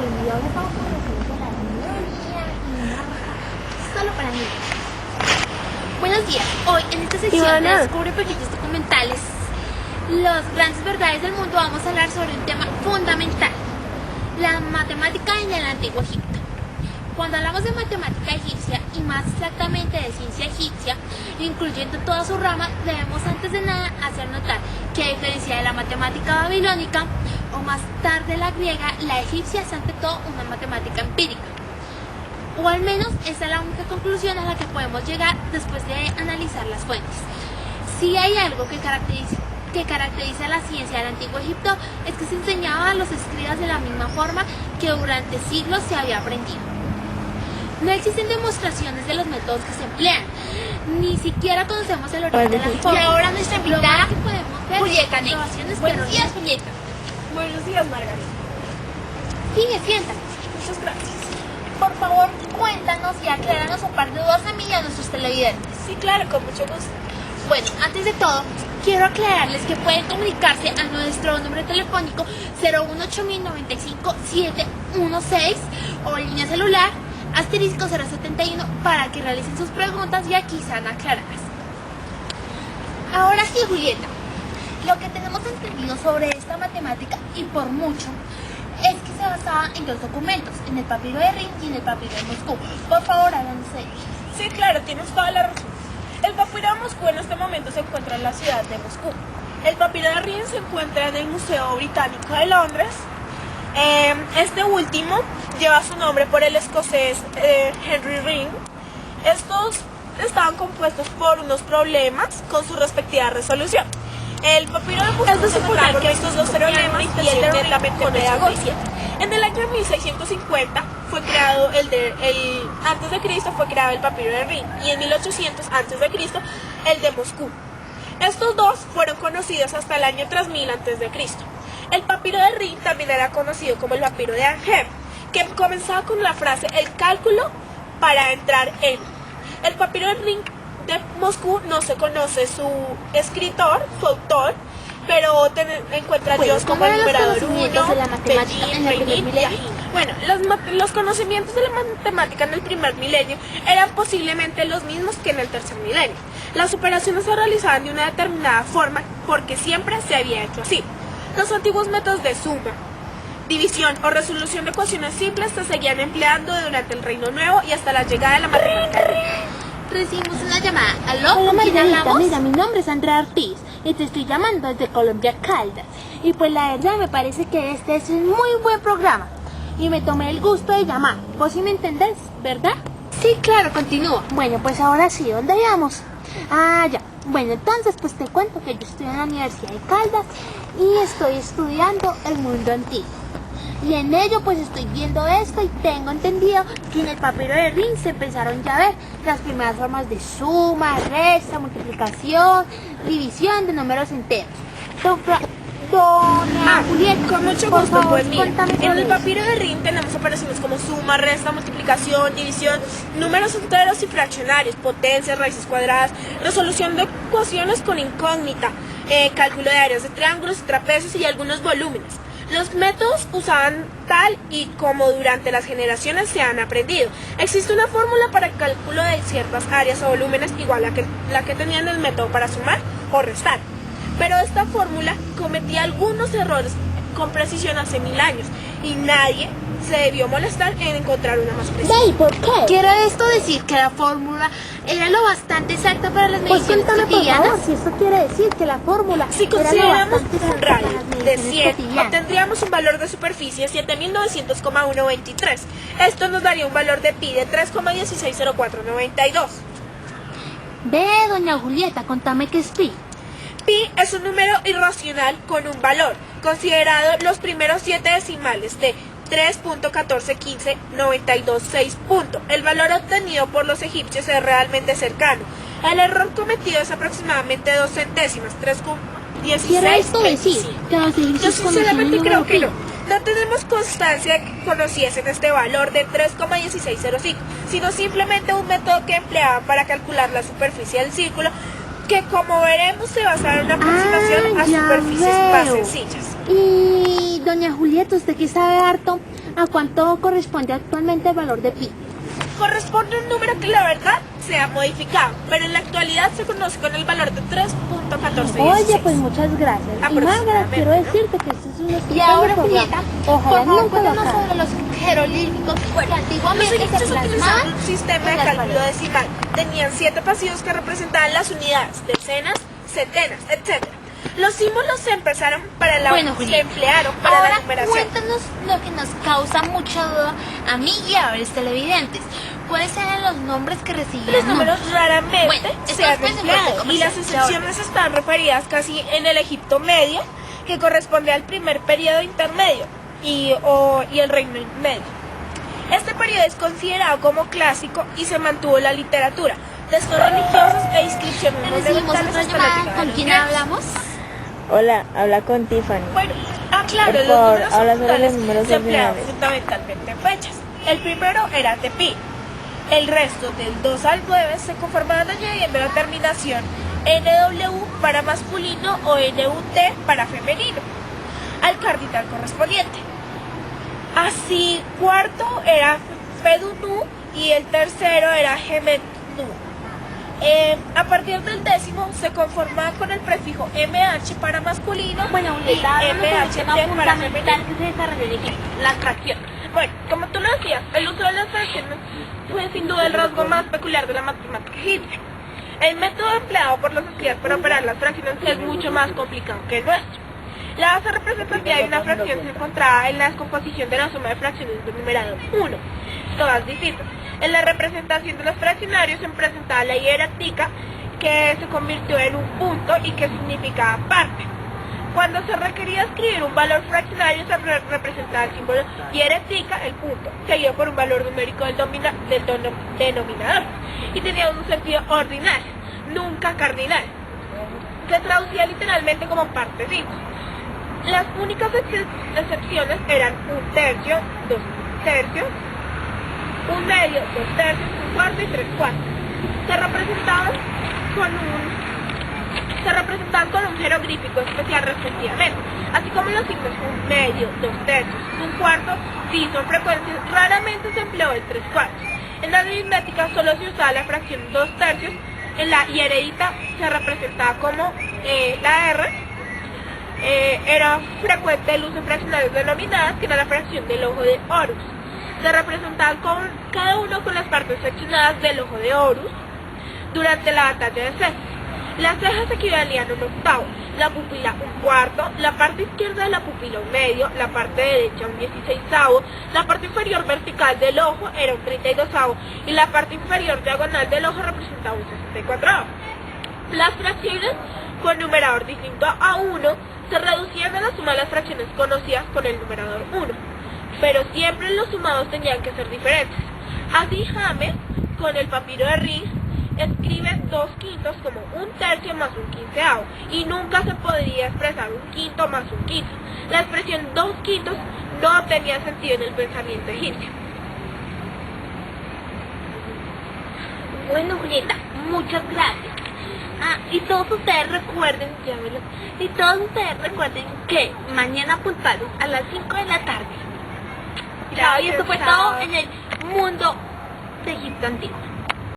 y ahora estamos con los juegos de la Biblia y una raja solo para niños. Buenos días, hoy en esta sección de Descubre Pequeños Documentales, las grandes verdades del mundo, vamos a hablar sobre un tema fundamental, la matemática en el Antiguo Egipto. Cuando hablamos de matemática egipcia, y más exactamente de ciencia egipcia, incluyendo toda su rama, debemos antes de nada hacer notar que, a diferencia de la matemática babilónica, o más tarde la griega, la egipcia es ante todo una matemática empírica. O al menos esa es la única conclusión a la que podemos llegar después de analizar las fuentes. Si hay algo que caracteriza a la ciencia del Antiguo Egipto, es que se enseñaba a los escribas de la misma forma que durante siglos se había aprendido. No existen demostraciones de los métodos que se emplean, ni siquiera conocemos el origen de las formas. Y ahora nuestra invitada, que podemos ver Julieta. Buenos días, Julieta. Buenos días, Margarita. Siéntate. Muchas gracias. Por favor, cuéntanos y acláranos un par de dudas a mí y a nuestros televidentes. Sí, claro, con mucho gusto. Bueno, antes de todo, quiero aclararles que pueden comunicarse a nuestro número telefónico 018-095-716 o línea celular asterisco 071 para que realicen sus preguntas y aquí serán aclaradas. Ahora sí, Julieta, lo que tenemos entendido sobre esta matemática, y por mucho, es que se basaba en dos documentos, en el papiro de Rin y en el papiro de Moscú. Por favor, háblanos de ellos. Sí, claro, tienes toda la razón. El papiro de Moscú en este momento se encuentra en la ciudad de Moscú. El papiro de Rin se encuentra en el Museo Británico de Londres. Este último lleva su nombre por el escocés Henry Ring. Estos estaban compuestos por unos problemas con su respectiva resolución. El papiro de Moscú se encuentra que estos dos problemas y el de netamente pedagógico. En el año 1650 fue creado antes de Cristo fue creado el papiro de Ring, y en 1800 antes de Cristo el de Moscú. Estos dos fueron conocidos hasta el año 3000 antes de Cristo. El papiro de Ring también era conocido como el papiro de Angers, que comenzaba con la frase "el cálculo para entrar en". El papiro de Ring de Moscú no se conoce su escritor, su autor, pero encuentra a Dios como el numerador 1, Beijing y Ajín. Bueno, los conocimientos de la matemática en el primer milenio eran posiblemente los mismos que en el tercer milenio. Las operaciones se realizaban de una determinada forma porque siempre se había hecho así. Los antiguos métodos de suma, división o resolución de ecuaciones simples se seguían empleando durante el Reino Nuevo y hasta la llegada de la matemática griega. Recibimos una llamada. ¿Aló? Hola, ¿Con quién Margarita, hablamos? mira, mi nombre es Andrea Ortiz y te estoy llamando desde Colombia, Caldas. Y pues la verdad me parece que este es un muy buen programa y me tomé el gusto de llamar. ¿Vos sí me entendés, verdad? Sí, claro, continúa. Bueno, pues ahora sí, ¿dónde íbamos? Ah, ya. Bueno, entonces pues te cuento que yo estoy en la Universidad de Caldas y estoy estudiando el mundo antiguo. Y en ello pues estoy viendo esto y tengo entendido que en el papiro de Ring se empezaron ya a ver las primeras formas de suma, resta, multiplicación, división de números enteros. Julieta, con mucho por gusto, favor, pues mira, cuéntame en sobre el eso. papiro de Ring tenemos operaciones como suma, resta, multiplicación, división, números enteros y fraccionarios, potencias, raíces cuadradas, resolución de ecuaciones con incógnita, cálculo de áreas de triángulos y trapecios y algunos volúmenes. Los métodos usaban tal y como durante las generaciones se han aprendido. Existe una fórmula para el cálculo de ciertas áreas o volúmenes igual a la que tenían el método para sumar o restar. Pero esta fórmula cometía algunos errores con precisión hace 1000 años y nadie se debió molestar en encontrar una más precisa. ¿Y por qué? ¿Quiere esto decir que la fórmula era lo bastante exacta para las Pues mediciones cuéntame por cotidianas? favor si eso quiere decir que la fórmula Si era lo consideramos bastante un exacta para radio las de mediciones 100, cotidianas. obtendríamos un valor de superficie 7900,123. Esto nos daría un valor de pi de 3,160492. Ve, doña Julieta, contame qué es pi. Pi es un número irracional con un valor, considerado los primeros 7 decimales de 3.1415926. El valor obtenido por los egipcios es realmente cercano. El error cometido es aproximadamente 2 centésimas, 3,16. ¿Quiere esto decir que los Yo egipcios sinceramente conocían el creo que número no. No tenemos constancia de que conociesen este valor de 3,1605, sino simplemente un método que empleaban para calcular la superficie del círculo, que como veremos se basaba en una aproximación a ya superficies más veo. sencillas. Y doña Julieta, usted que sabe harto, ¿A cuánto corresponde actualmente el valor de pi? Corresponde a un número que la verdad se ha modificado, pero en la actualidad se conoce con el valor de 3.1416. Oye, pues muchas gracias. Y Magda, Aproximadamente, quiero ¿no? decirte que esto es un Y estupendo ahora, programa. Julieta, Ojalá por favor, nunca lo cuéntanos acabe. sobre los jeroglíficos que Los antiguamente egipcios se utilizaban plasmaban un sistema de en las cálculo paredes. decimal. Tenían 7 pasivos que representaban las unidades, decenas, centenas, etc. Los símbolos se empezaron para la Bueno, se Julieta, emplearon para ahora la numeración. cuéntanos lo que nos causa mucha duda a mí y a los televidentes. ¿Cuáles eran los nombres que recibían? Los números raramente Bueno, se esto han es pues, empleado corte y las comercial. excepciones están referidas casi en el Egipto medio, que corresponde al primer periodo intermedio y el Reino Medio. Este periodo es considerado como clásico y se mantuvo la literatura, textos religiosos e inscripciones Recibimos monumentales otra hasta la llamada. llegada de ¿Con los quién griegos. hablamos? Hola, habla con Tiffany. Bueno, claro, Por los favor, números habla sobre ordinales los números se empleaban ordinales. fundamentalmente en fechas. El primero era Tepi. El resto, del 2 al 9, se conformaban añadiendo la terminación NW para masculino o NUT para femenino al cardinal correspondiente. Así, cuarto era Fedunu y el tercero era Gemetnu. A partir del 10º se conformaba con el prefijo MH para masculino Bueno, y Julieta, hablando sobre un tema MHT para fundamental femenino. que se desarrolló en Egipto, la atracción. Bueno, como tú lo decías, el uso de las fracciones fue sin duda el rasgo más peculiar de la matemática egipcia. El método empleado por los escribas para operar las fracciones es mucho más complicado que el nuestro. La base representativa de una fracción se encontraba en la descomposición de la suma de fracciones del numerado 1, todas distintas. En la representación de los fraccionarios se presentaba la hierática, que se convirtió en un punto y que significaba parte. Cuando se requería escribir un valor fraccionario se representaba el símbolo hierática, el punto, seguido por un valor numérico del denominador, y tenía un sentido ordinal, nunca cardinal. Se traducía literalmente como parte 5. Las únicas excepciones eran un tercio, 2 tercios, un medio, 2 tercios, un cuarto y 3 cuartos. Se representaban con un jeroglífico especial respectivamente, así como los signos un medio, 2 tercios, un cuarto, sí son frecuentes, raramente se empleó el 3 cuartos. En la aritmética solo se usaba la fracción 2 tercios, en la hieredita se representaba como la R. Era frecuente el uso de fraccionarios denominadas, que era la fracción del ojo de Horus. Se representaban con cada uno con las partes seccionadas del ojo de Horus durante la batalla de Céfiro. Las cejas equivalían a un octavo, la pupila un cuarto, la parte izquierda de la pupila un medio, la parte derecha un 16avo, la parte inferior vertical del ojo era un 32avo y la parte inferior diagonal del ojo representaba un 64avo. Las fracciones con numerador distinto a 1 se reducían a la suma de las fracciones conocidas con el numerador 1, pero siempre los sumados tenían que ser diferentes. Así James, con el papiro de Riz, escribe 2 quintos como un tercio más un quinceavo, y nunca se podría expresar un quinto más un quinto. La expresión 2 quintos no tenía sentido en el pensamiento egipcio. Bueno, Julieta, muchas gracias. Y todos ustedes recuerden, que mañana puntuales a las 5 de la tarde. Chao, y esto fue todo en el mundo de Egipto antiguo.